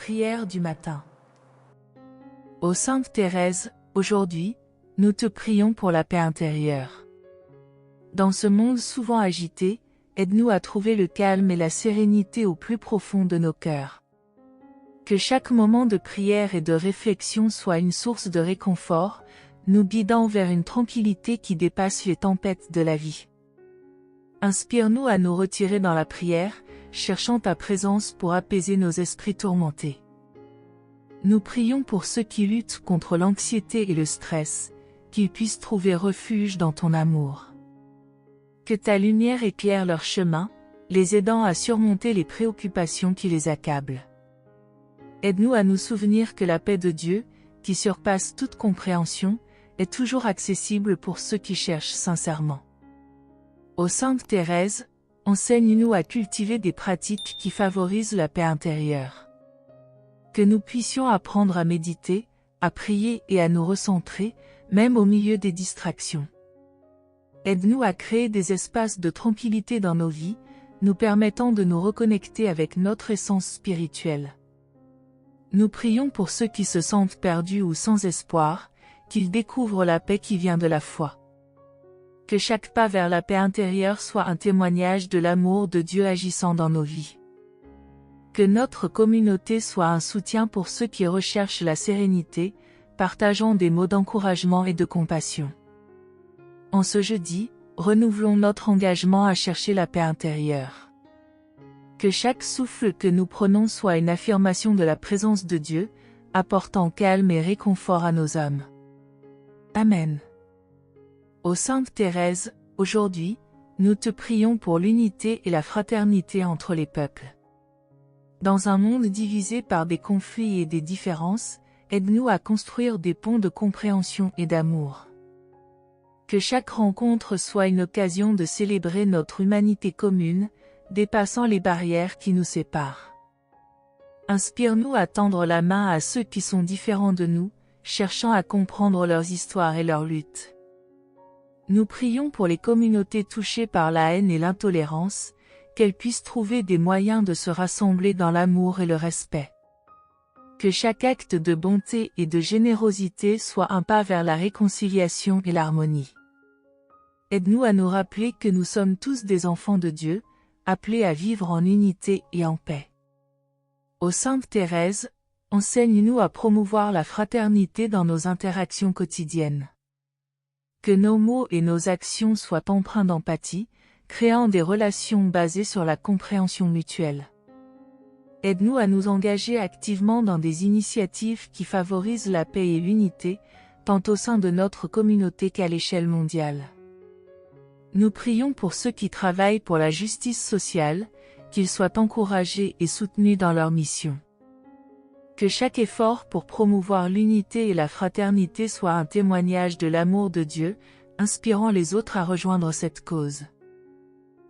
prière du matin. Ô Sainte Thérèse, aujourd'hui, nous te prions pour la paix intérieure. Dans ce monde souvent agité, aide-nous à trouver le calme et la sérénité au plus profond de nos cœurs. Que chaque moment de prière et de réflexion soit une source de réconfort, nous guidant vers une tranquillité qui dépasse les tempêtes de la vie. Inspire-nous à nous retirer dans la prière, cherchant ta présence pour apaiser nos esprits tourmentés. Nous prions pour ceux qui luttent contre l'anxiété et le stress, qu'ils puissent trouver refuge dans ton amour. Que ta lumière éclaire leur chemin, les aidant à surmonter les préoccupations qui les accablent. Aide-nous à nous souvenir que la paix de Dieu, qui surpasse toute compréhension, est toujours accessible pour ceux qui cherchent sincèrement. Ô Sainte Thérèse, enseigne-nous à cultiver des pratiques qui favorisent la paix intérieure. Que nous puissions apprendre à méditer, à prier et à nous recentrer, même au milieu des distractions. Aide-nous à créer des espaces de tranquillité dans nos vies, nous permettant de nous reconnecter avec notre essence spirituelle. Nous prions pour ceux qui se sentent perdus ou sans espoir, qu'ils découvrent la paix qui vient de la foi. Que chaque pas vers la paix intérieure soit un témoignage de l'amour de Dieu agissant dans nos vies. Que notre communauté soit un soutien pour ceux qui recherchent la sérénité, partageant des mots d'encouragement et de compassion. En ce jeudi, renouvelons notre engagement à chercher la paix intérieure. Que chaque souffle que nous prenons soit une affirmation de la présence de Dieu, apportant calme et réconfort à nos âmes. Amen. Ô Sainte Thérèse, aujourd'hui, nous te prions pour l'unité et la fraternité entre les peuples. Dans un monde divisé par des conflits et des différences, aide-nous à construire des ponts de compréhension et d'amour. Que chaque rencontre soit une occasion de célébrer notre humanité commune, dépassant les barrières qui nous séparent. Inspire-nous à tendre la main à ceux qui sont différents de nous, cherchant à comprendre leurs histoires et leurs luttes. Nous prions pour les communautés touchées par la haine et l'intolérance, qu'elles puissent trouver des moyens de se rassembler dans l'amour et le respect. Que chaque acte de bonté et de générosité soit un pas vers la réconciliation et l'harmonie. Aide-nous à nous rappeler que nous sommes tous des enfants de Dieu, appelés à vivre en unité et en paix. Ô Sainte Thérèse, enseigne-nous à promouvoir la fraternité dans nos interactions quotidiennes. Que nos mots et nos actions soient empreints d'empathie, créant des relations basées sur la compréhension mutuelle. Aide-nous à nous engager activement dans des initiatives qui favorisent la paix et l'unité, tant au sein de notre communauté qu'à l'échelle mondiale. Nous prions pour ceux qui travaillent pour la justice sociale, qu'ils soient encouragés et soutenus dans leur mission. Que chaque effort pour promouvoir l'unité et la fraternité soit un témoignage de l'amour de Dieu, inspirant les autres à rejoindre cette cause.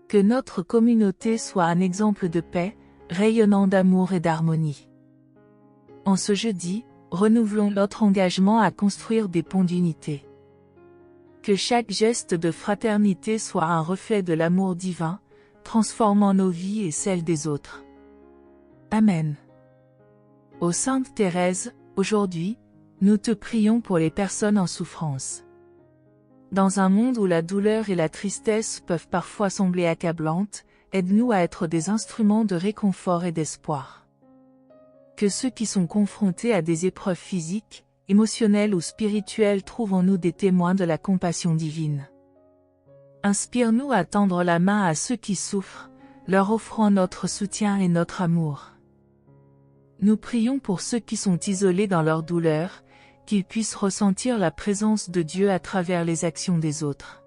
Que notre communauté soit un exemple de paix, rayonnant d'amour et d'harmonie. En ce jeudi, renouvelons notre engagement à construire des ponts d'unité. Que chaque geste de fraternité soit un reflet de l'amour divin, transformant nos vies et celles des autres. Amen. Ô Sainte Thérèse, aujourd'hui, nous te prions pour les personnes en souffrance. Dans un monde où la douleur et la tristesse peuvent parfois sembler accablantes, aide-nous à être des instruments de réconfort et d'espoir. Que ceux qui sont confrontés à des épreuves physiques, émotionnelles ou spirituelles trouvent en nous des témoins de la compassion divine. Inspire-nous à tendre la main à ceux qui souffrent, leur offrant notre soutien et notre amour. Nous prions pour ceux qui sont isolés dans leur douleur, qu'ils puissent ressentir la présence de Dieu à travers les actions des autres.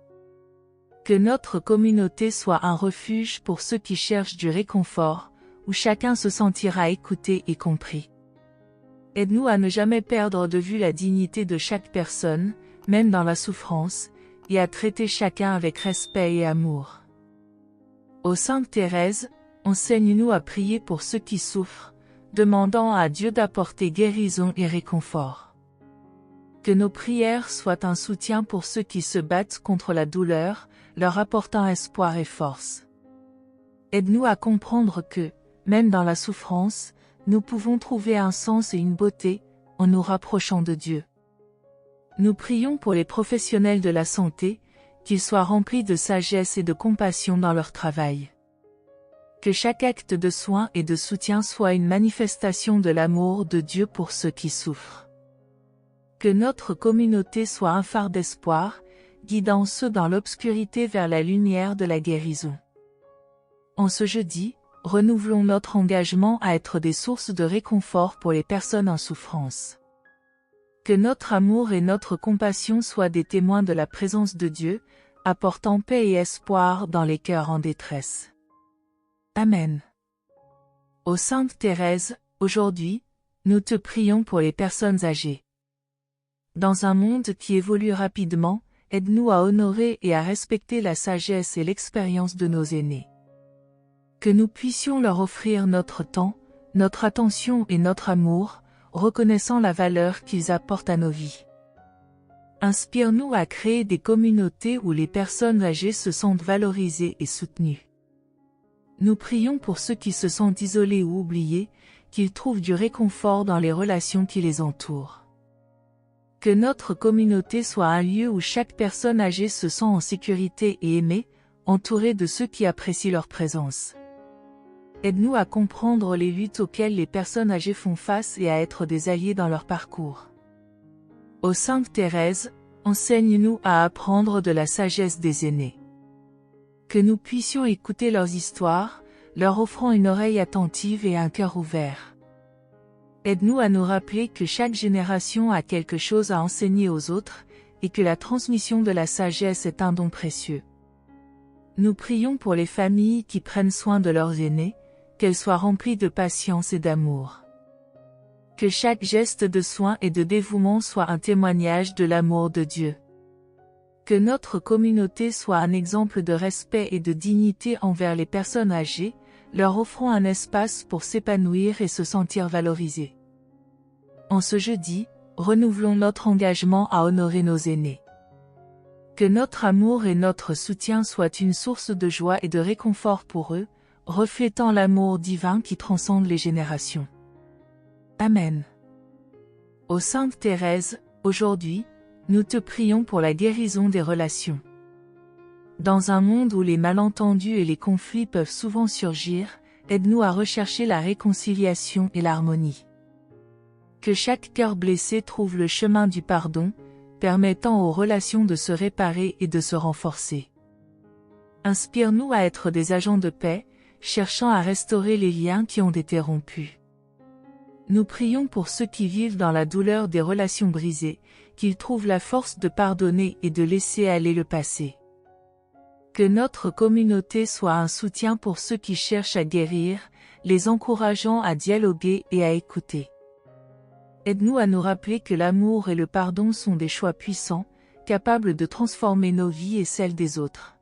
Que notre communauté soit un refuge pour ceux qui cherchent du réconfort, où chacun se sentira écouté et compris. Aide-nous à ne jamais perdre de vue la dignité de chaque personne, même dans la souffrance, et à traiter chacun avec respect et amour. Ô Sainte Thérèse, enseigne-nous à prier pour ceux qui souffrent, demandant à Dieu d'apporter guérison et réconfort. Que nos prières soient un soutien pour ceux qui se battent contre la douleur, leur apportant espoir et force. Aide-nous à comprendre que, même dans la souffrance, nous pouvons trouver un sens et une beauté, en nous rapprochant de Dieu. Nous prions pour les professionnels de la santé, qu'ils soient remplis de sagesse et de compassion dans leur travail. Que chaque acte de soin et de soutien soit une manifestation de l'amour de Dieu pour ceux qui souffrent. Que notre communauté soit un phare d'espoir, guidant ceux dans l'obscurité vers la lumière de la guérison. En ce jeudi, renouvelons notre engagement à être des sources de réconfort pour les personnes en souffrance. Que notre amour et notre compassion soient des témoins de la présence de Dieu, apportant paix et espoir dans les cœurs en détresse. Amen. Ô Sainte Thérèse, aujourd'hui, nous te prions pour les personnes âgées. Dans un monde qui évolue rapidement, aide-nous à honorer et à respecter la sagesse et l'expérience de nos aînés. Que nous puissions leur offrir notre temps, notre attention et notre amour, reconnaissant la valeur qu'ils apportent à nos vies. Inspire-nous à créer des communautés où les personnes âgées se sentent valorisées et soutenues. Nous prions pour ceux qui se sentent isolés ou oubliés, qu'ils trouvent du réconfort dans les relations qui les entourent. Que notre communauté soit un lieu où chaque personne âgée se sent en sécurité et aimée, entourée de ceux qui apprécient leur présence. Aide-nous à comprendre les luttes auxquelles les personnes âgées font face et à être des alliés dans leur parcours. Ô Sainte Thérèse, enseigne-nous à apprendre de la sagesse des aînés. Que nous puissions écouter leurs histoires, leur offrant une oreille attentive et un cœur ouvert. Aide-nous à nous rappeler que chaque génération a quelque chose à enseigner aux autres, et que la transmission de la sagesse est un don précieux. Nous prions pour les familles qui prennent soin de leurs aînés, qu'elles soient remplies de patience et d'amour. Que chaque geste de soin et de dévouement soit un témoignage de l'amour de Dieu. Que notre communauté soit un exemple de respect et de dignité envers les personnes âgées, leur offrant un espace pour s'épanouir et se sentir valorisées. En ce jeudi, renouvelons notre engagement à honorer nos aînés. Que notre amour et notre soutien soient une source de joie et de réconfort pour eux, reflétant l'amour divin qui transcende les générations. Amen. Ô Sainte Thérèse, aujourd'hui, nous te prions pour la guérison des relations. Dans un monde où les malentendus et les conflits peuvent souvent surgir, aide-nous à rechercher la réconciliation et l'harmonie. Que chaque cœur blessé trouve le chemin du pardon, permettant aux relations de se réparer et de se renforcer. Inspire-nous à être des agents de paix, cherchant à restaurer les liens qui ont été rompus. Nous prions pour ceux qui vivent dans la douleur des relations brisées, qu'ils trouvent la force de pardonner et de laisser aller le passé. Que notre communauté soit un soutien pour ceux qui cherchent à guérir, les encourageant à dialoguer et à écouter. Aide-nous à nous rappeler que l'amour et le pardon sont des choix puissants, capables de transformer nos vies et celles des autres.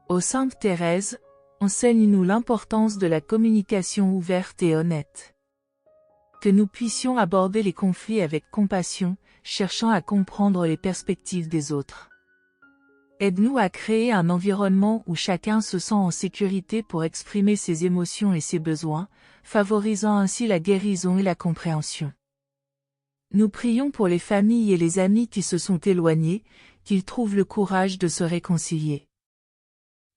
Ô Sainte Thérèse, enseigne-nous l'importance de la communication ouverte et honnête. Que nous puissions aborder les conflits avec compassion, cherchant à comprendre les perspectives des autres. Aide-nous à créer un environnement où chacun se sent en sécurité pour exprimer ses émotions et ses besoins, favorisant ainsi la guérison et la compréhension. Nous prions pour les familles et les amis qui se sont éloignés, qu'ils trouvent le courage de se réconcilier.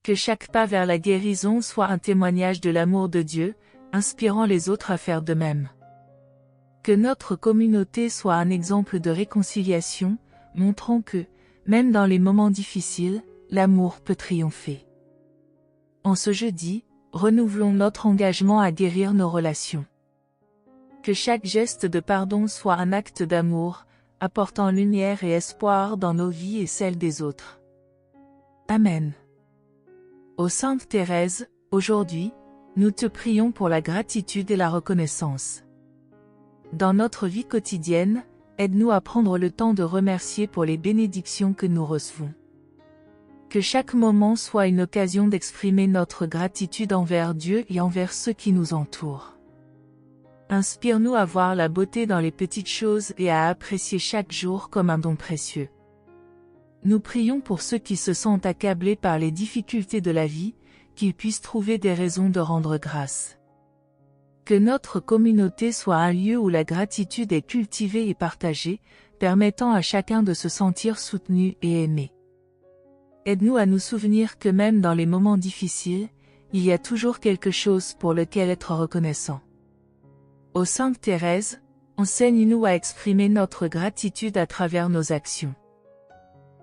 Que chaque pas vers la guérison soit un témoignage de l'amour de Dieu, inspirant les autres à faire de même. Que notre communauté soit un exemple de réconciliation, montrant que, même dans les moments difficiles, l'amour peut triompher. En ce jeudi, renouvelons notre engagement à guérir nos relations. Que chaque geste de pardon soit un acte d'amour, apportant lumière et espoir dans nos vies et celles des autres. Amen. Ô Sainte Thérèse, aujourd'hui, nous te prions pour la gratitude et la reconnaissance. Dans notre vie quotidienne, aide-nous à prendre le temps de remercier pour les bénédictions que nous recevons. Que chaque moment soit une occasion d'exprimer notre gratitude envers Dieu et envers ceux qui nous entourent. Inspire-nous à voir la beauté dans les petites choses et à apprécier chaque jour comme un don précieux. Nous prions pour ceux qui se sentent accablés par les difficultés de la vie, qu'ils puissent trouver des raisons de rendre grâce. Que notre communauté soit un lieu où la gratitude est cultivée et partagée, permettant à chacun de se sentir soutenu et aimé. Aide-nous à nous souvenir que même dans les moments difficiles, il y a toujours quelque chose pour lequel être reconnaissant. Ô Sainte Thérèse, enseigne-nous à exprimer notre gratitude à travers nos actions.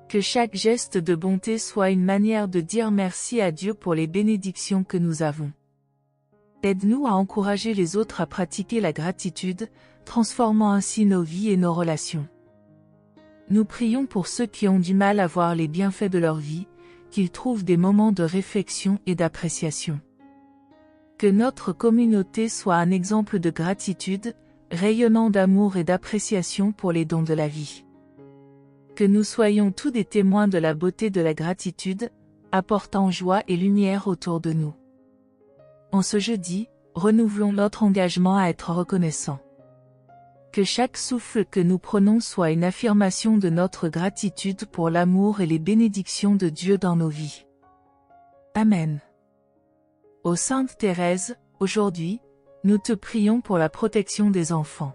Que chaque geste de bonté soit une manière de dire merci à Dieu pour les bénédictions que nous avons. Aide-nous à encourager les autres à pratiquer la gratitude, transformant ainsi nos vies et nos relations. Nous prions pour ceux qui ont du mal à voir les bienfaits de leur vie, qu'ils trouvent des moments de réflexion et d'appréciation. Que notre communauté soit un exemple de gratitude, rayonnant d'amour et d'appréciation pour les dons de la vie. Que nous soyons tous des témoins de la beauté de la gratitude, apportant joie et lumière autour de nous. En ce jeudi, renouvelons notre engagement à être reconnaissants. Que chaque souffle que nous prenons soit une affirmation de notre gratitude pour l'amour et les bénédictions de Dieu dans nos vies. Amen. Ô Sainte Thérèse, aujourd'hui, nous te prions pour la protection des enfants.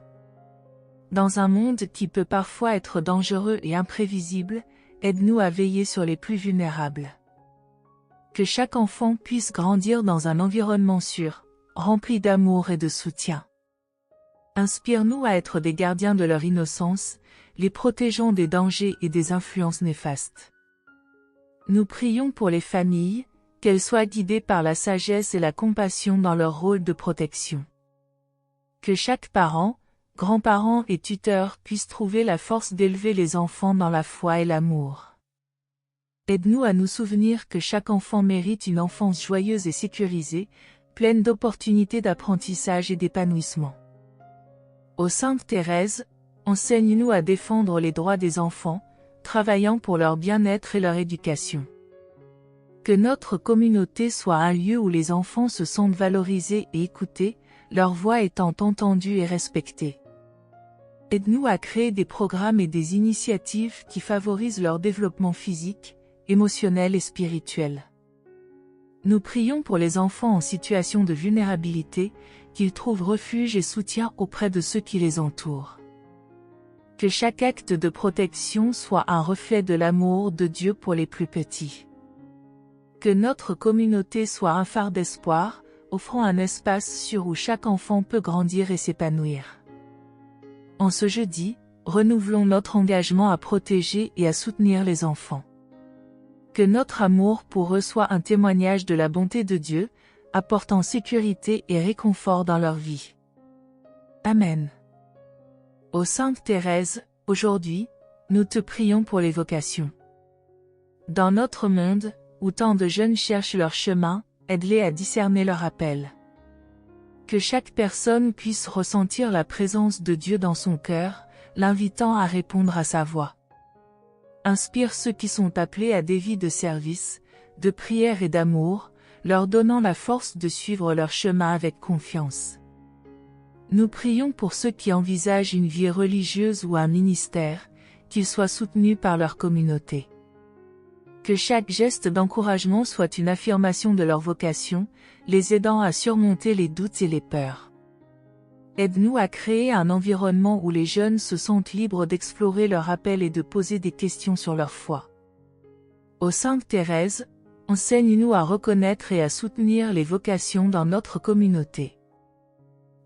Dans un monde qui peut parfois être dangereux et imprévisible, aide-nous à veiller sur les plus vulnérables. Que chaque enfant puisse grandir dans un environnement sûr, rempli d'amour et de soutien. Inspire-nous à être des gardiens de leur innocence, les protégeant des dangers et des influences néfastes. Nous prions pour les familles, qu'elles soient guidées par la sagesse et la compassion dans leur rôle de protection. Que chaque parent, grands-parents et tuteurs puissent trouver la force d'élever les enfants dans la foi et l'amour. Aide-nous à nous souvenir que chaque enfant mérite une enfance joyeuse et sécurisée, pleine d'opportunités d'apprentissage et d'épanouissement. Ô Sainte Thérèse, enseigne-nous à défendre les droits des enfants, travaillant pour leur bien-être et leur éducation. Que notre communauté soit un lieu où les enfants se sentent valorisés et écoutés, leur voix étant entendue et respectée. Aide-nous à créer des programmes et des initiatives qui favorisent leur développement physique, émotionnel et spirituel. Nous prions pour les enfants en situation de vulnérabilité, qu'ils trouvent refuge et soutien auprès de ceux qui les entourent. Que chaque acte de protection soit un reflet de l'amour de Dieu pour les plus petits. Que notre communauté soit un phare d'espoir, offrant un espace sûr où chaque enfant peut grandir et s'épanouir. En ce jeudi, renouvelons notre engagement à protéger et à soutenir les enfants. Que notre amour pour eux soit un témoignage de la bonté de Dieu, apportant sécurité et réconfort dans leur vie. Amen. Ô Sainte Thérèse, aujourd'hui, nous te prions pour les vocations. Dans notre monde, où tant de jeunes cherchent leur chemin, aide-les à discerner leur appel. Que chaque personne puisse ressentir la présence de Dieu dans son cœur, l'invitant à répondre à sa voix. Inspire ceux qui sont appelés à des vies de service, de prière et d'amour, leur donnant la force de suivre leur chemin avec confiance. Nous prions pour ceux qui envisagent une vie religieuse ou un ministère, qu'ils soient soutenus par leur communauté. Que chaque geste d'encouragement soit une affirmation de leur vocation, les aidant à surmonter les doutes et les peurs. Aide-nous à créer un environnement où les jeunes se sentent libres d'explorer leur appel et de poser des questions sur leur foi. Ô Sainte Thérèse, enseigne-nous à reconnaître et à soutenir les vocations dans notre communauté.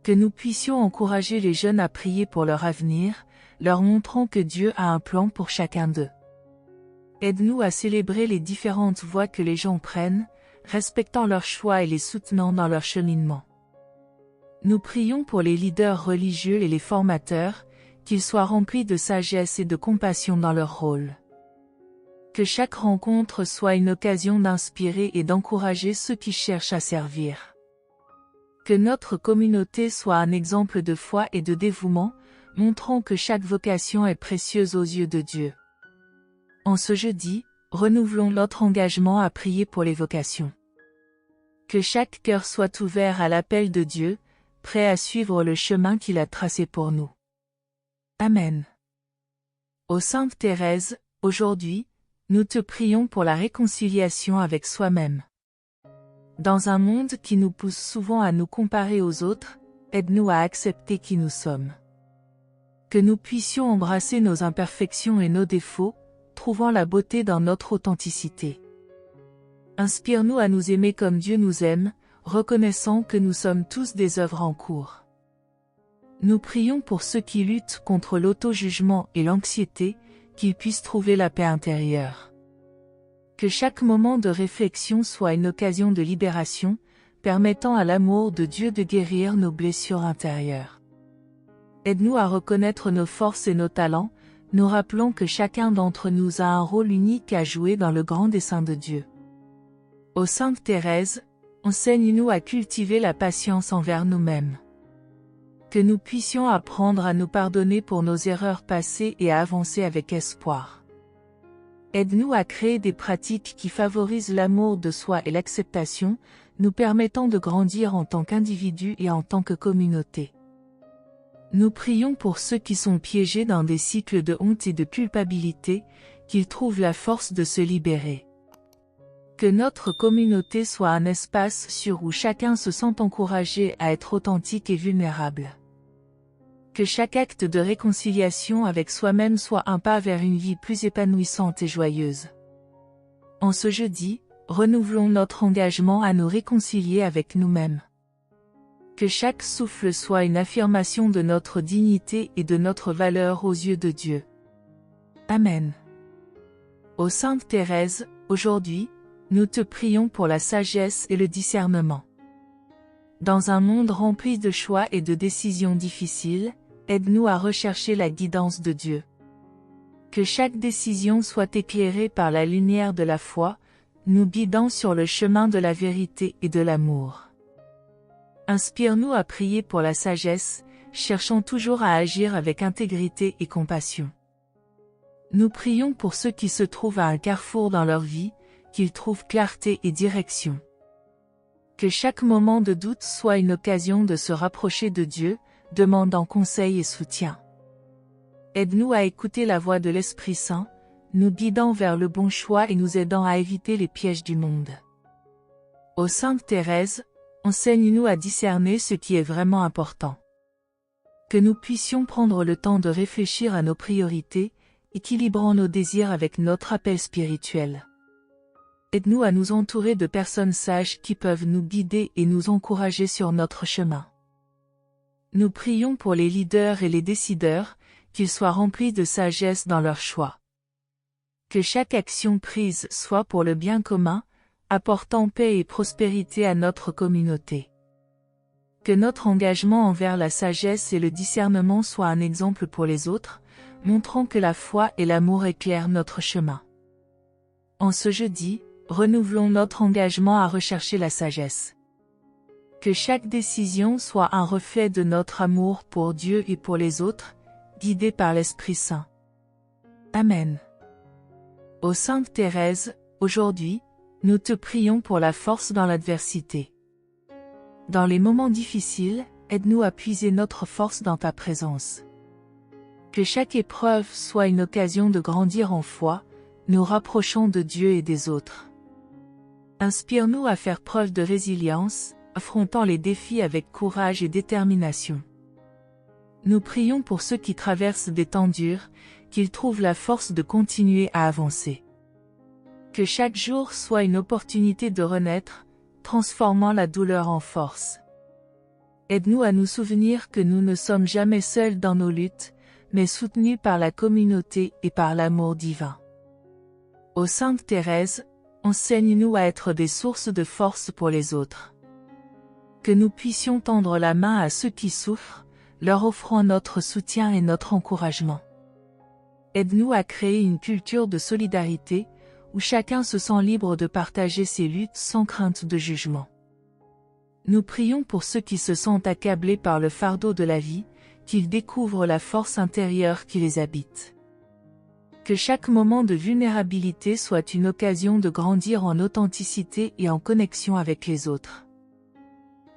Que nous puissions encourager les jeunes à prier pour leur avenir, leur montrant que Dieu a un plan pour chacun d'eux. Aide-nous à célébrer les différentes voies que les gens prennent, respectant leurs choix et les soutenant dans leur cheminement. Nous prions pour les leaders religieux et les formateurs, qu'ils soient remplis de sagesse et de compassion dans leur rôle. Que chaque rencontre soit une occasion d'inspirer et d'encourager ceux qui cherchent à servir. Que notre communauté soit un exemple de foi et de dévouement, montrant que chaque vocation est précieuse aux yeux de Dieu. En ce jeudi, renouvelons notre engagement à prier pour les vocations. Que chaque cœur soit ouvert à l'appel de Dieu, prêt à suivre le chemin qu'il a tracé pour nous. Amen. Ô Sainte Thérèse, aujourd'hui, nous te prions pour la réconciliation avec soi-même. Dans un monde qui nous pousse souvent à nous comparer aux autres, aide-nous à accepter qui nous sommes. Que nous puissions embrasser nos imperfections et nos défauts, trouvant la beauté dans notre authenticité. Inspire-nous à nous aimer comme Dieu nous aime, reconnaissant que nous sommes tous des œuvres en cours. Nous prions pour ceux qui luttent contre l'auto-jugement et l'anxiété, qu'ils puissent trouver la paix intérieure. Que chaque moment de réflexion soit une occasion de libération, permettant à l'amour de Dieu de guérir nos blessures intérieures. Aide-nous à reconnaître nos forces et nos talents, nous rappelons que chacun d'entre nous a un rôle unique à jouer dans le grand dessein de Dieu. Ô Sainte Thérèse, enseigne-nous à cultiver la patience envers nous-mêmes. Que nous puissions apprendre à nous pardonner pour nos erreurs passées et à avancer avec espoir. Aide-nous à créer des pratiques qui favorisent l'amour de soi et l'acceptation, nous permettant de grandir en tant qu'individu et en tant que communauté. Nous prions pour ceux qui sont piégés dans des cycles de honte et de culpabilité, qu'ils trouvent la force de se libérer. Que notre communauté soit un espace sûr où chacun se sent encouragé à être authentique et vulnérable. Que chaque acte de réconciliation avec soi-même soit un pas vers une vie plus épanouissante et joyeuse. En ce jeudi, renouvelons notre engagement à nous réconcilier avec nous-mêmes. Que chaque souffle soit une affirmation de notre dignité et de notre valeur aux yeux de Dieu. Amen. Ô Sainte Thérèse, aujourd'hui, nous te prions pour la sagesse et le discernement. Dans un monde rempli de choix et de décisions difficiles, aide-nous à rechercher la guidance de Dieu. Que chaque décision soit éclairée par la lumière de la foi, nous guidant sur le chemin de la vérité et de l'amour. Inspire-nous à prier pour la sagesse, cherchant toujours à agir avec intégrité et compassion. Nous prions pour ceux qui se trouvent à un carrefour dans leur vie, qu'ils trouvent clarté et direction. Que chaque moment de doute soit une occasion de se rapprocher de Dieu, demandant conseil et soutien. Aide-nous à écouter la voix de l'Esprit Saint, nous guidant vers le bon choix et nous aidant à éviter les pièges du monde. Ô Sainte Thérèse, enseigne-nous à discerner ce qui est vraiment important. Que nous puissions prendre le temps de réfléchir à nos priorités, équilibrant nos désirs avec notre appel spirituel. Aide-nous à nous entourer de personnes sages qui peuvent nous guider et nous encourager sur notre chemin. Nous prions pour les leaders et les décideurs, qu'ils soient remplis de sagesse dans leurs choix. Que chaque action prise soit pour le bien commun, apportant paix et prospérité à notre communauté. Que notre engagement envers la sagesse et le discernement soit un exemple pour les autres, montrant que la foi et l'amour éclairent notre chemin. En ce jeudi, renouvelons notre engagement à rechercher la sagesse. Que chaque décision soit un reflet de notre amour pour Dieu et pour les autres, guidé par l'Esprit Saint. Amen. Ô Sainte Thérèse, aujourd'hui, nous te prions pour la force dans l'adversité. Dans les moments difficiles, aide-nous à puiser notre force dans ta présence. Que chaque épreuve soit une occasion de grandir en foi, nous rapprochant de Dieu et des autres. Inspire-nous à faire preuve de résilience, affrontant les défis avec courage et détermination. Nous prions pour ceux qui traversent des temps durs, qu'ils trouvent la force de continuer à avancer. Que chaque jour soit une opportunité de renaître, transformant la douleur en force. Aide-nous à nous souvenir que nous ne sommes jamais seuls dans nos luttes, mais soutenus par la communauté et par l'amour divin. Ô Sainte Thérèse, enseigne-nous à être des sources de force pour les autres. Que nous puissions tendre la main à ceux qui souffrent, leur offrant notre soutien et notre encouragement. Aide-nous à créer une culture de solidarité, où chacun se sent libre de partager ses luttes sans crainte de jugement. Nous prions pour ceux qui se sentent accablés par le fardeau de la vie, qu'ils découvrent la force intérieure qui les habite. Que chaque moment de vulnérabilité soit une occasion de grandir en authenticité et en connexion avec les autres.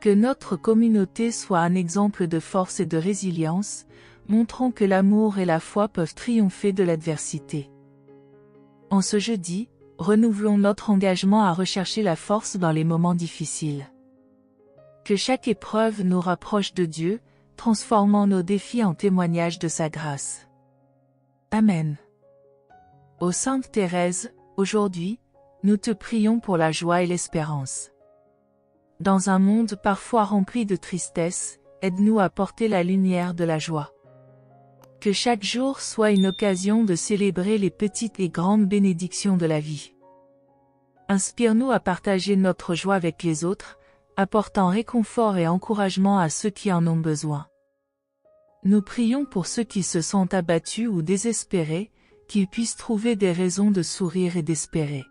Que notre communauté soit un exemple de force et de résilience, montrant que l'amour et la foi peuvent triompher de l'adversité. En ce jeudi, renouvelons notre engagement à rechercher la force dans les moments difficiles. Que chaque épreuve nous rapproche de Dieu, transformant nos défis en témoignages de sa grâce. Amen. Ô Sainte Thérèse, aujourd'hui, nous te prions pour la joie et l'espérance. Dans un monde parfois rempli de tristesse, aide-nous à porter la lumière de la joie. Que chaque jour soit une occasion de célébrer les petites et grandes bénédictions de la vie. Inspire-nous à partager notre joie avec les autres, apportant réconfort et encouragement à ceux qui en ont besoin. Nous prions pour ceux qui se sentent abattus ou désespérés, qu'ils puissent trouver des raisons de sourire et d'espérer.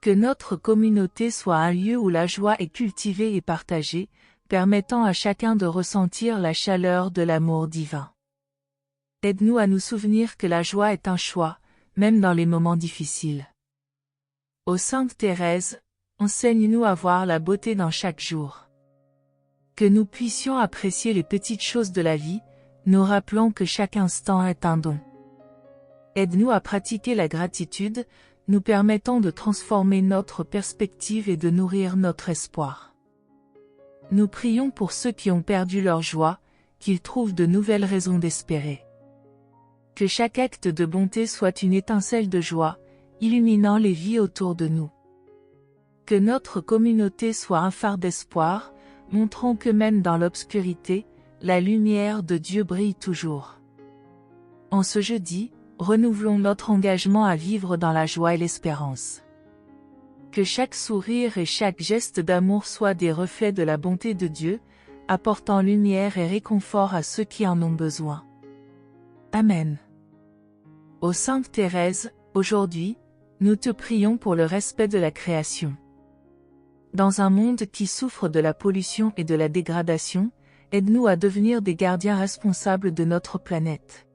Que notre communauté soit un lieu où la joie est cultivée et partagée, permettant à chacun de ressentir la chaleur de l'amour divin. Aide-nous à nous souvenir que la joie est un choix, même dans les moments difficiles. Ô Sainte Thérèse, enseigne-nous à voir la beauté dans chaque jour. Que nous puissions apprécier les petites choses de la vie, nous rappelant que chaque instant est un don. Aide-nous à pratiquer la gratitude, nous permettant de transformer notre perspective et de nourrir notre espoir. Nous prions pour ceux qui ont perdu leur joie, qu'ils trouvent de nouvelles raisons d'espérer. Que chaque acte de bonté soit une étincelle de joie, illuminant les vies autour de nous. Que notre communauté soit un phare d'espoir, montrant que même dans l'obscurité, la lumière de Dieu brille toujours. En ce jeudi, renouvelons notre engagement à vivre dans la joie et l'espérance. Que chaque sourire et chaque geste d'amour soient des reflets de la bonté de Dieu, apportant lumière et réconfort à ceux qui en ont besoin. Amen. Ô Sainte Thérèse, aujourd'hui, nous te prions pour le respect de la création. Dans un monde qui souffre de la pollution et de la dégradation, aide-nous à devenir des gardiens responsables de notre planète.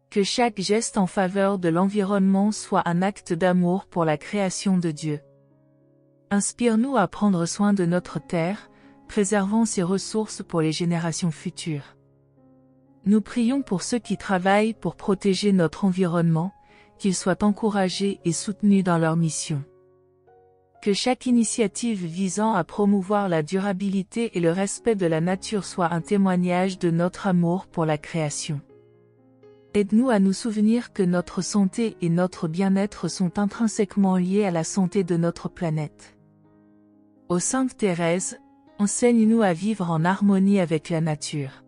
Que chaque geste en faveur de l'environnement soit un acte d'amour pour la création de Dieu. Inspire-nous à prendre soin de notre terre, préservant ses ressources pour les générations futures. Nous prions pour ceux qui travaillent pour protéger notre environnement, qu'ils soient encouragés et soutenus dans leur mission. Que chaque initiative visant à promouvoir la durabilité et le respect de la nature soit un témoignage de notre amour pour la création. Aide-nous à nous souvenir que notre santé et notre bien-être sont intrinsèquement liés à la santé de notre planète. Ô Sainte Thérèse, enseigne-nous à vivre en harmonie avec la nature.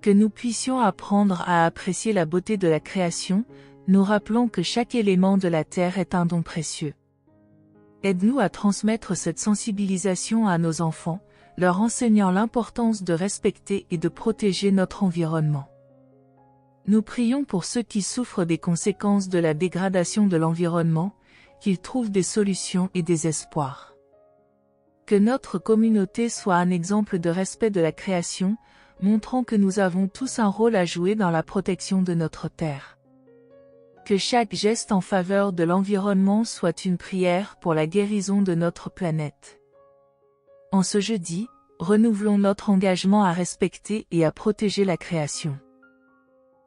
Que nous puissions apprendre à apprécier la beauté de la création, nous rappelant que chaque élément de la terre est un don précieux. Aide-nous à transmettre cette sensibilisation à nos enfants, leur enseignant l'importance de respecter et de protéger notre environnement. Nous prions pour ceux qui souffrent des conséquences de la dégradation de l'environnement, qu'ils trouvent des solutions et des espoirs. Que notre communauté soit un exemple de respect de la création, montrant que nous avons tous un rôle à jouer dans la protection de notre terre. Que chaque geste en faveur de l'environnement soit une prière pour la guérison de notre planète. En ce jeudi, renouvelons notre engagement à respecter et à protéger la création.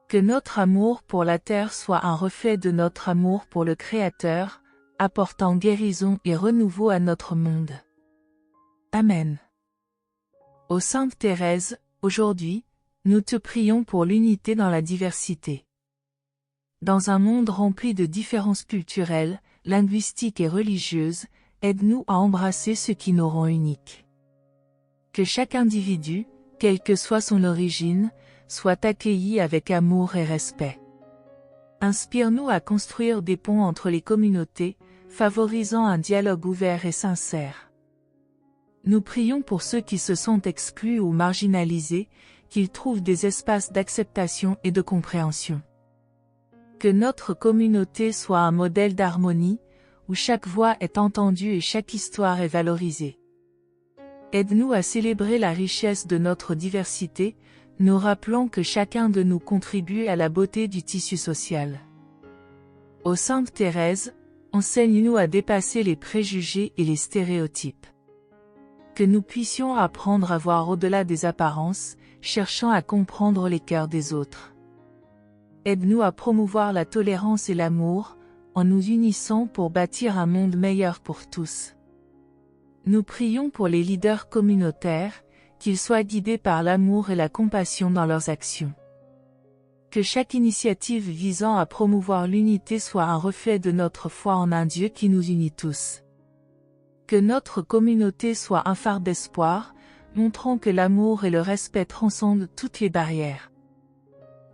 Que notre amour pour la terre soit un reflet de notre amour pour le Créateur, apportant guérison et renouveau à notre monde. Amen. Ô Sainte Thérèse, aujourd'hui, nous te prions pour l'unité dans la diversité. Dans un monde rempli de différences culturelles, linguistiques et religieuses, aide-nous à embrasser ce qui nous rend uniques. Que chaque individu, quelle que soit son origine, soit accueilli avec amour et respect. Inspire-nous à construire des ponts entre les communautés, favorisant un dialogue ouvert et sincère. Nous prions pour ceux qui se sentent exclus ou marginalisés, qu'ils trouvent des espaces d'acceptation et de compréhension. Que notre communauté soit un modèle d'harmonie, où chaque voix est entendue et chaque histoire est valorisée. Aide-nous à célébrer la richesse de notre diversité, nous rappelant que chacun de nous contribue à la beauté du tissu social. Ô Sainte Thérèse, enseigne-nous à dépasser les préjugés et les stéréotypes. Que nous puissions apprendre à voir au-delà des apparences, cherchant à comprendre les cœurs des autres. Aide-nous à promouvoir la tolérance et l'amour, en nous unissant pour bâtir un monde meilleur pour tous. Nous prions pour les leaders communautaires, qu'ils soient guidés par l'amour et la compassion dans leurs actions. Que chaque initiative visant à promouvoir l'unité soit un reflet de notre foi en un Dieu qui nous unit tous. Que notre communauté soit un phare d'espoir, montrant que l'amour et le respect transcendent toutes les barrières.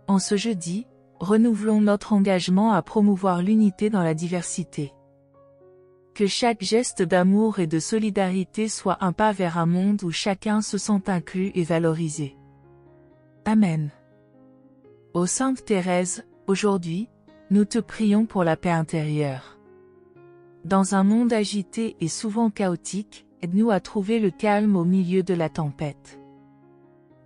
En ce jeudi, renouvelons notre engagement à promouvoir l'unité dans la diversité. Que chaque geste d'amour et de solidarité soit un pas vers un monde où chacun se sent inclus et valorisé. Amen. Ô Sainte Thérèse, aujourd'hui, nous te prions pour la paix intérieure. Dans un monde agité et souvent chaotique, aide-nous à trouver le calme au milieu de la tempête.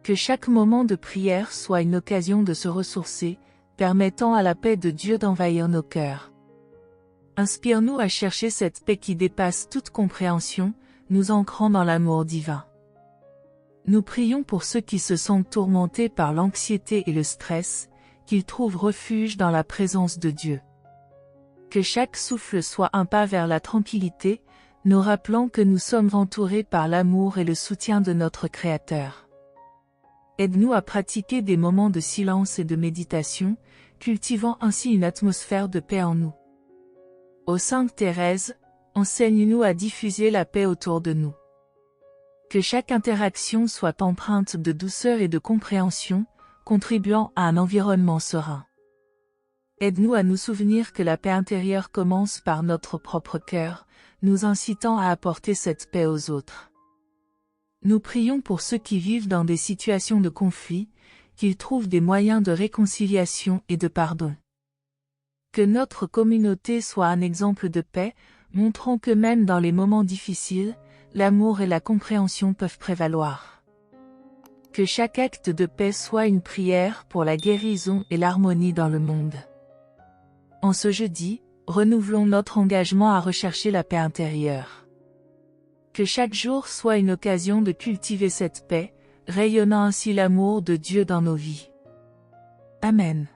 Que chaque moment de prière soit une occasion de se ressourcer, permettant à la paix de Dieu d'envahir nos cœurs. Inspire-nous à chercher cette paix qui dépasse toute compréhension, nous ancrant dans l'amour divin. Nous prions pour ceux qui se sentent tourmentés par l'anxiété et le stress, qu'ils trouvent refuge dans la présence de Dieu. Que chaque souffle soit un pas vers la tranquillité, nous rappelant que nous sommes entourés par l'amour et le soutien de notre Créateur. Aide-nous à pratiquer des moments de silence et de méditation, cultivant ainsi une atmosphère de paix en nous. Ô Sainte Thérèse, enseigne-nous à diffuser la paix autour de nous. Que chaque interaction soit empreinte de douceur et de compréhension, contribuant à un environnement serein. Aide-nous à nous souvenir que la paix intérieure commence par notre propre cœur, nous incitant à apporter cette paix aux autres. Nous prions pour ceux qui vivent dans des situations de conflit, qu'ils trouvent des moyens de réconciliation et de pardon. Que notre communauté soit un exemple de paix, montrant que même dans les moments difficiles, l'amour et la compréhension peuvent prévaloir. Que chaque acte de paix soit une prière pour la guérison et l'harmonie dans le monde. En ce jeudi, renouvelons notre engagement à rechercher la paix intérieure. Que chaque jour soit une occasion de cultiver cette paix, rayonnant ainsi l'amour de Dieu dans nos vies. Amen.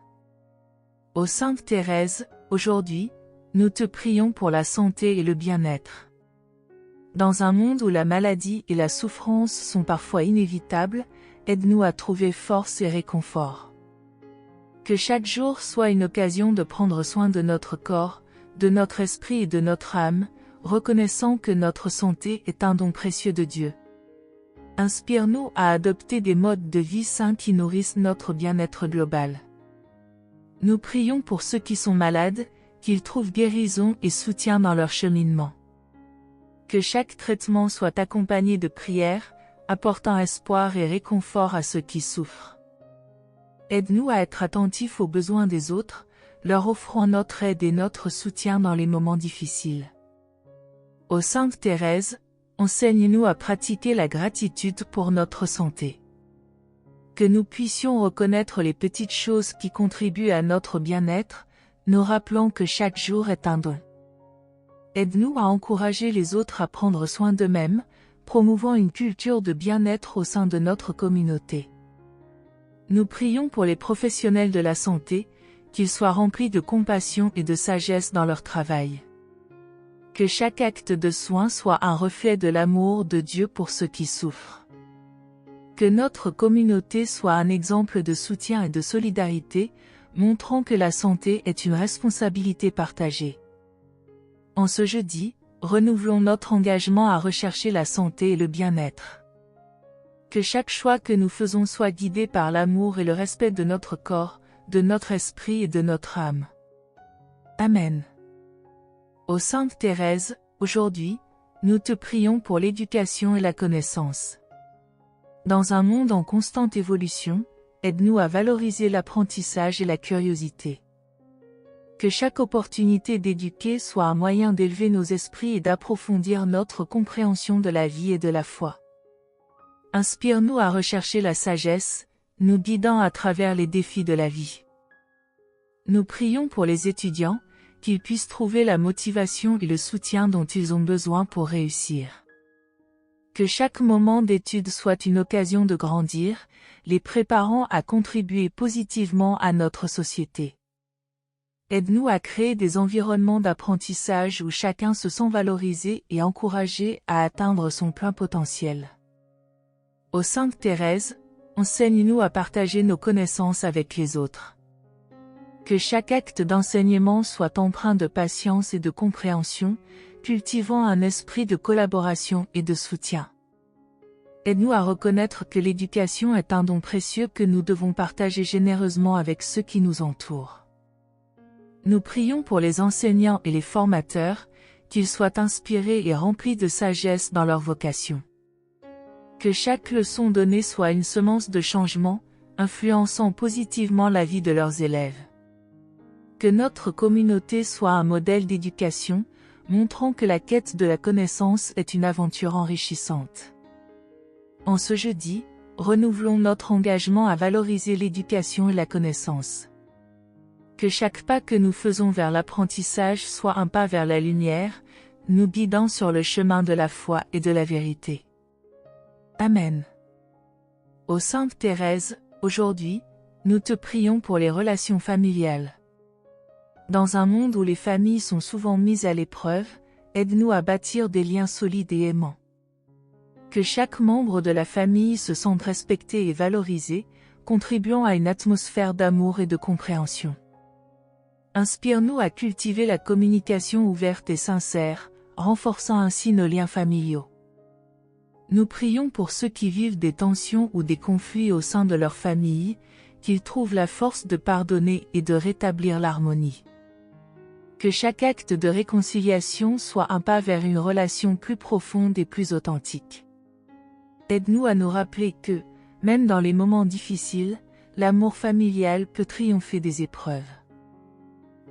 Ô Sainte Thérèse, aujourd'hui, nous te prions pour la santé et le bien-être. Dans un monde où la maladie et la souffrance sont parfois inévitables, aide-nous à trouver force et réconfort. Que chaque jour soit une occasion de prendre soin de notre corps, de notre esprit et de notre âme, reconnaissant que notre santé est un don précieux de Dieu. Inspire-nous à adopter des modes de vie sains qui nourrissent notre bien-être global. Nous prions pour ceux qui sont malades, qu'ils trouvent guérison et soutien dans leur cheminement. Que chaque traitement soit accompagné de prières, apportant espoir et réconfort à ceux qui souffrent. Aide-nous à être attentifs aux besoins des autres, leur offrant notre aide et notre soutien dans les moments difficiles. Ô Sainte Thérèse, enseigne-nous à pratiquer la gratitude pour notre santé. Que nous puissions reconnaître les petites choses qui contribuent à notre bien-être, nous rappelant que chaque jour est un don. Aide-nous à encourager les autres à prendre soin d'eux-mêmes, promouvant une culture de bien-être au sein de notre communauté. Nous prions pour les professionnels de la santé, qu'ils soient remplis de compassion et de sagesse dans leur travail. Que chaque acte de soin soit un reflet de l'amour de Dieu pour ceux qui souffrent. Que notre communauté soit un exemple de soutien et de solidarité, montrant que la santé est une responsabilité partagée. En ce jeudi, renouvelons notre engagement à rechercher la santé et le bien-être. Que chaque choix que nous faisons soit guidé par l'amour et le respect de notre corps, de notre esprit et de notre âme. Amen. Ô Sainte Thérèse, aujourd'hui, nous te prions pour l'éducation et la connaissance. Dans un monde en constante évolution, aide-nous à valoriser l'apprentissage et la curiosité. Que chaque opportunité d'éduquer soit un moyen d'élever nos esprits et d'approfondir notre compréhension de la vie et de la foi. Inspire-nous à rechercher la sagesse, nous guidant à travers les défis de la vie. Nous prions pour les étudiants, qu'ils puissent trouver la motivation et le soutien dont ils ont besoin pour réussir. Que chaque moment d'étude soit une occasion de grandir, les préparant à contribuer positivement à notre société. Aide-nous à créer des environnements d'apprentissage où chacun se sent valorisé et encouragé à atteindre son plein potentiel. Ô Sainte Thérèse, enseigne-nous à partager nos connaissances avec les autres. Que chaque acte d'enseignement soit empreint de patience et de compréhension, cultivant un esprit de collaboration et de soutien. Aide-nous à reconnaître que l'éducation est un don précieux que nous devons partager généreusement avec ceux qui nous entourent. Nous prions pour les enseignants et les formateurs, qu'ils soient inspirés et remplis de sagesse dans leur vocation. Que chaque leçon donnée soit une semence de changement, influençant positivement la vie de leurs élèves. Que notre communauté soit un modèle d'éducation, montrant que la quête de la connaissance est une aventure enrichissante. En ce jeudi, renouvelons notre engagement à valoriser l'éducation et la connaissance. Que chaque pas que nous faisons vers l'apprentissage soit un pas vers la lumière, nous guidant sur le chemin de la foi et de la vérité. Amen. Ô Sainte Thérèse, aujourd'hui, nous te prions pour les relations familiales. Dans un monde où les familles sont souvent mises à l'épreuve, aide-nous à bâtir des liens solides et aimants. Que chaque membre de la famille se sente respecté et valorisé, contribuant à une atmosphère d'amour et de compréhension. Inspire-nous à cultiver la communication ouverte et sincère, renforçant ainsi nos liens familiaux. Nous prions pour ceux qui vivent des tensions ou des conflits au sein de leur famille, qu'ils trouvent la force de pardonner et de rétablir l'harmonie. Que chaque acte de réconciliation soit un pas vers une relation plus profonde et plus authentique. Aide-nous à nous rappeler que, même dans les moments difficiles, l'amour familial peut triompher des épreuves.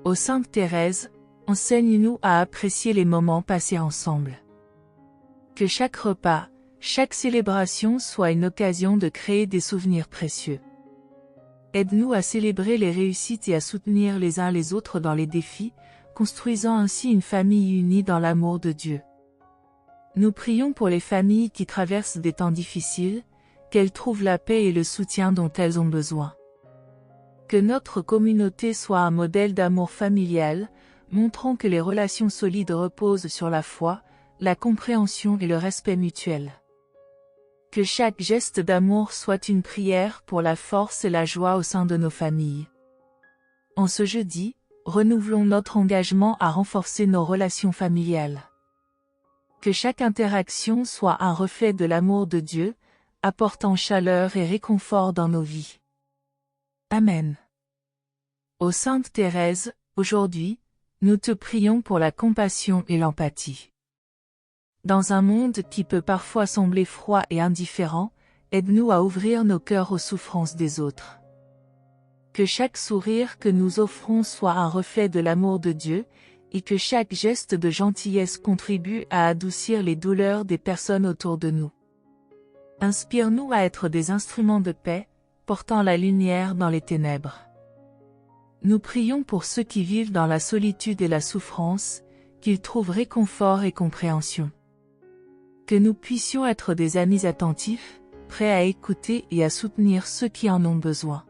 Ô Sainte Thérèse, enseigne-nous à apprécier les moments passés ensemble. Que chaque repas, chaque célébration soit une occasion de créer des souvenirs précieux. Aide-nous à célébrer les réussites et à soutenir les uns les autres dans les défis, construisant ainsi une famille unie dans l'amour de Dieu. Nous prions pour les familles qui traversent des temps difficiles, qu'elles trouvent la paix et le soutien dont elles ont besoin. Que notre communauté soit un modèle d'amour familial, montrant que les relations solides reposent sur la foi, la compréhension et le respect mutuel. Que chaque geste d'amour soit une prière pour la force et la joie au sein de nos familles. En ce jeudi, renouvelons notre engagement à renforcer nos relations familiales. Que chaque interaction soit un reflet de l'amour de Dieu, apportant chaleur et réconfort dans nos vies. Amen. Ô Sainte Thérèse, aujourd'hui, nous te prions pour la compassion et l'empathie. Dans un monde qui peut parfois sembler froid et indifférent, aide-nous à ouvrir nos cœurs aux souffrances des autres. Que chaque sourire que nous offrons soit un reflet de l'amour de Dieu, et que chaque geste de gentillesse contribue à adoucir les douleurs des personnes autour de nous. Inspire-nous à être des instruments de paix, portant la lumière dans les ténèbres. Nous prions pour ceux qui vivent dans la solitude et la souffrance, qu'ils trouvent réconfort et compréhension. Que nous puissions être des amis attentifs, prêts à écouter et à soutenir ceux qui en ont besoin.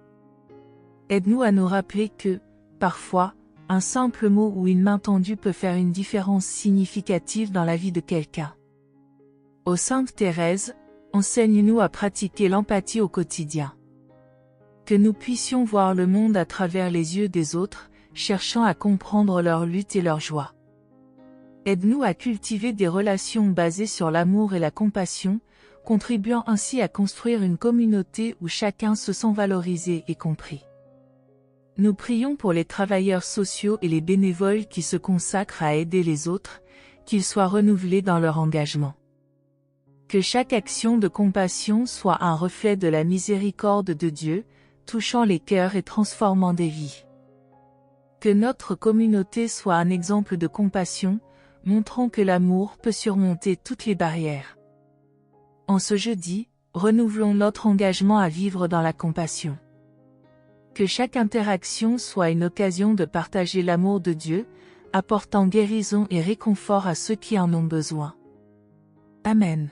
Aide-nous à nous rappeler que, parfois, un simple mot ou une main tendue peut faire une différence significative dans la vie de quelqu'un. Ô Sainte Thérèse, enseigne-nous à pratiquer l'empathie au quotidien. Que nous puissions voir le monde à travers les yeux des autres, cherchant à comprendre leur lutte et leur joie. Aide-nous à cultiver des relations basées sur l'amour et la compassion, contribuant ainsi à construire une communauté où chacun se sent valorisé et compris. Nous prions pour les travailleurs sociaux et les bénévoles qui se consacrent à aider les autres, qu'ils soient renouvelés dans leur engagement. Que chaque action de compassion soit un reflet de la miséricorde de Dieu, touchant les cœurs et transformant des vies. Que notre communauté soit un exemple de compassion, montrant que l'amour peut surmonter toutes les barrières. En ce jeudi, renouvelons notre engagement à vivre dans la compassion. Que chaque interaction soit une occasion de partager l'amour de Dieu, apportant guérison et réconfort à ceux qui en ont besoin. Amen.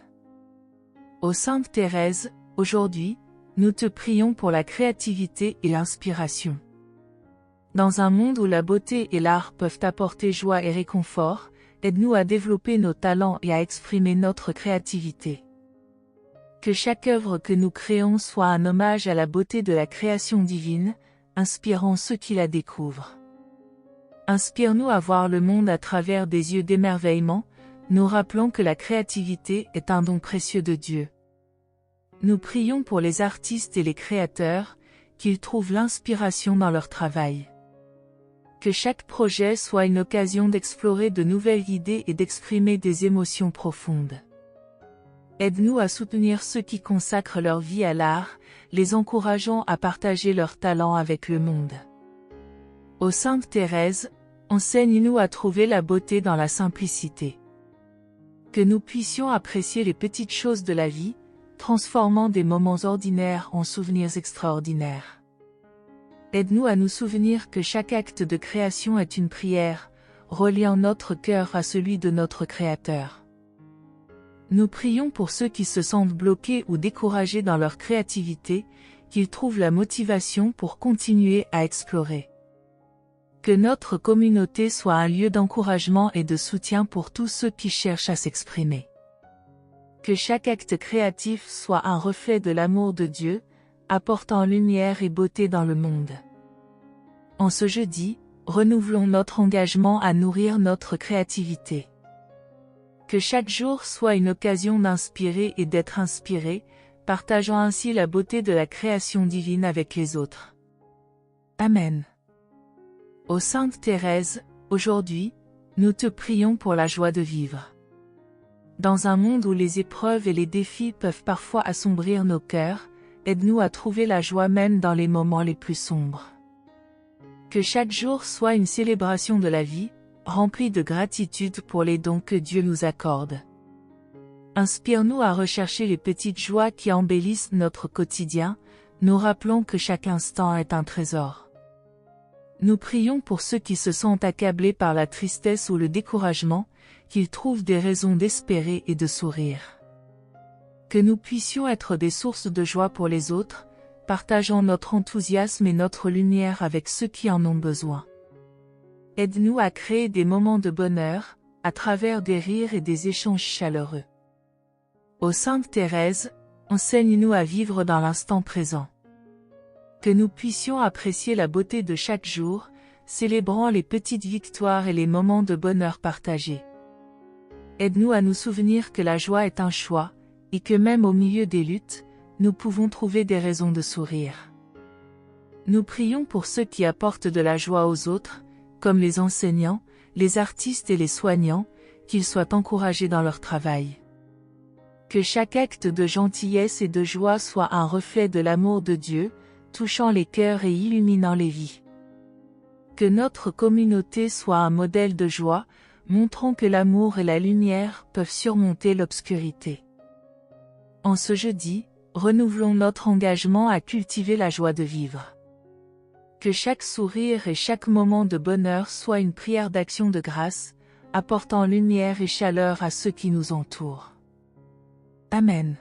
Ô Sainte Thérèse, aujourd'hui, nous te prions pour la créativité et l'inspiration. Dans un monde où la beauté et l'art peuvent apporter joie et réconfort, aide-nous à développer nos talents et à exprimer notre créativité. Que chaque œuvre que nous créons soit un hommage à la beauté de la création divine, inspirant ceux qui la découvrent. Inspire-nous à voir le monde à travers des yeux d'émerveillement, nous rappelant que la créativité est un don précieux de Dieu. Nous prions pour les artistes et les créateurs, qu'ils trouvent l'inspiration dans leur travail. Que chaque projet soit une occasion d'explorer de nouvelles idées et d'exprimer des émotions profondes. Aide-nous à soutenir ceux qui consacrent leur vie à l'art, les encourageant à partager leurs talents avec le monde. Ô Sainte Thérèse, enseigne-nous à trouver la beauté dans la simplicité. Que nous puissions apprécier les petites choses de la vie, transformant des moments ordinaires en souvenirs extraordinaires. Aide-nous à nous souvenir que chaque acte de création est une prière, reliant notre cœur à celui de notre Créateur. Nous prions pour ceux qui se sentent bloqués ou découragés dans leur créativité, qu'ils trouvent la motivation pour continuer à explorer. Que notre communauté soit un lieu d'encouragement et de soutien pour tous ceux qui cherchent à s'exprimer. Que chaque acte créatif soit un reflet de l'amour de Dieu, apportant lumière et beauté dans le monde. En ce jeudi, renouvelons notre engagement à nourrir notre créativité. Que chaque jour soit une occasion d'inspirer et d'être inspiré, partageant ainsi la beauté de la création divine avec les autres. Amen. Ô Sainte Thérèse, aujourd'hui, nous te prions pour la joie de vivre. Dans un monde où les épreuves et les défis peuvent parfois assombrir nos cœurs, aide-nous à trouver la joie même dans les moments les plus sombres. Que chaque jour soit une célébration de la vie, remplie de gratitude pour les dons que Dieu nous accorde. Inspire-nous à rechercher les petites joies qui embellissent notre quotidien, nous rappelant que chaque instant est un trésor. Nous prions pour ceux qui se sentent accablés par la tristesse ou le découragement, qu'ils trouvent des raisons d'espérer et de sourire. Que nous puissions être des sources de joie pour les autres, partageant notre enthousiasme et notre lumière avec ceux qui en ont besoin. Aide-nous à créer des moments de bonheur, à travers des rires et des échanges chaleureux. Ô Sainte Thérèse, enseigne-nous à vivre dans l'instant présent. Que nous puissions apprécier la beauté de chaque jour, célébrant les petites victoires et les moments de bonheur partagés. Aide-nous à nous souvenir que la joie est un choix, et que même au milieu des luttes, nous pouvons trouver des raisons de sourire. Nous prions pour ceux qui apportent de la joie aux autres, comme les enseignants, les artistes et les soignants, qu'ils soient encouragés dans leur travail. Que chaque acte de gentillesse et de joie soit un reflet de l'amour de Dieu, touchant les cœurs et illuminant les vies. Que notre communauté soit un modèle de joie, montrant que l'amour et la lumière peuvent surmonter l'obscurité. En ce jeudi, renouvelons notre engagement à cultiver la joie de vivre. Que chaque sourire et chaque moment de bonheur soit une prière d'action de grâce, apportant lumière et chaleur à ceux qui nous entourent. Amen.